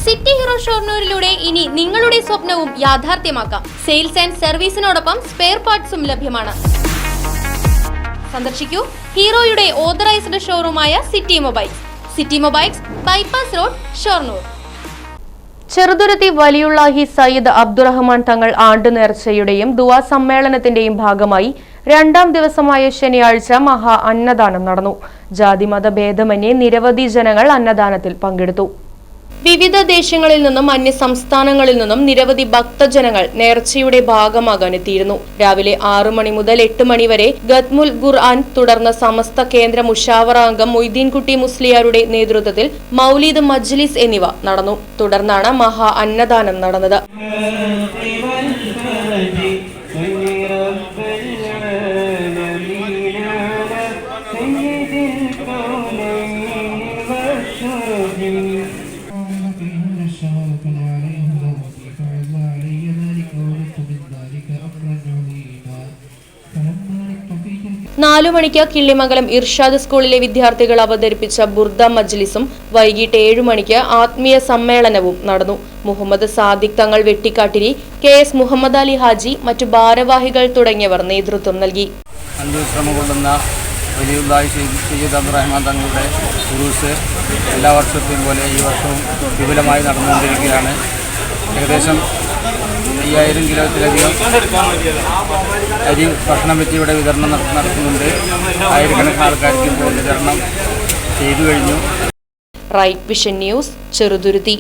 City hero ഷൊർണൂരിലൂടെ ഇനി നിങ്ങളുടെ സ്വപ്നവും യാഥാർത്ഥ്യമാക്കാം. സെയിൽസ് ആൻഡ് സർവീസിനോടൊപ്പം സ്പെയർ പാർട്സും ലഭ്യമാണ്. സന്ദർശിക്കൂ ഹീറോയുടെ ഓതറൈസ്ഡ് ഷോറൂമായ city mobiles. City mobiles, bypass road, Shoranur. Cheruthuruthy Valiyullahi Sayyid Abdurahman Thangal ആണ്ട് നേർച്ചയുടെയും ദുആ സമ്മേളനത്തിന്റെയും ഭാഗമായി രണ്ടാം ദിവസമായ ശനിയാഴ്ച മഹാ അന്നദാനം നടന്നു. ജാതിമത ഭേദമന്യേ നിരവധി ജനങ്ങൾ അന്നദാനത്തിൽ പങ്കെടുത്തു. വിവിധ ദേശങ്ങളിൽ നിന്നും അന്യ സംസ്ഥാനങ്ങളിൽ നിന്നും നിരവധി ഭക്തജനങ്ങൾ നേർച്ചയുടെ ഭാഗമാകാൻ എത്തിയിരുന്നു. രാവിലെ 6 മണി മുതൽ 8 മണി വരെ ഖത്മുൽ ഖുർആൻ, തുടർന്ന് സമസ്ത കേന്ദ്ര മുഷാവറ അംഗം മൊയ്തീൻകുട്ടി മുസ്ലിയാരുടെ നേതൃത്വത്തിൽ മൗലീദ് മജ്ലിസ് എന്നിവ നടന്നു. തുടർന്നാണ് മഹാ അന്നദാനം നടന്നത്. നാലു മണിക്ക് കിള്ളിമംഗലം ഇർഷാദ് സ്കൂളിലെ വിദ്യാർത്ഥികൾ അവതരിപ്പിച്ച ബുർദ മജ്ലിസും വൈകിട്ട് 7 മണിക്ക് ആത്മീയ സമ്മേളനവും നടന്നു. മുഹമ്മദ് സാദിഖ് തങ്ങൾ വെട്ടിക്കാട്ടിരി, KS മുഹമ്മദ് അലി ഹാജി, മറ്റു ഭാരവാഹികൾ തുടങ്ങിയവർ നേതൃത്വം നൽകി. സയ്യിദ് അബ്ദുറഹ്മാൻ തങ്ങളുടെ ഉറൂസ് എല്ലാ വർഷത്തെയും പോലെ ഈ വർഷവും വിപുലമായി നടന്നുകൊണ്ടിരിക്കുകയാണ്. ഏകദേശം 5000 കിലോത്തിലധികം അരി ഭക്ഷണം വെച്ച് ഇവിടെ വിതരണം നടത്തുന്നുണ്ട്. ആയിരക്കണക്കിന് ആൾക്കാർക്ക് ഇപ്പോൾ വിതരണം ചെയ്തു കഴിഞ്ഞു. Right Vision News, Cheruthuruthy.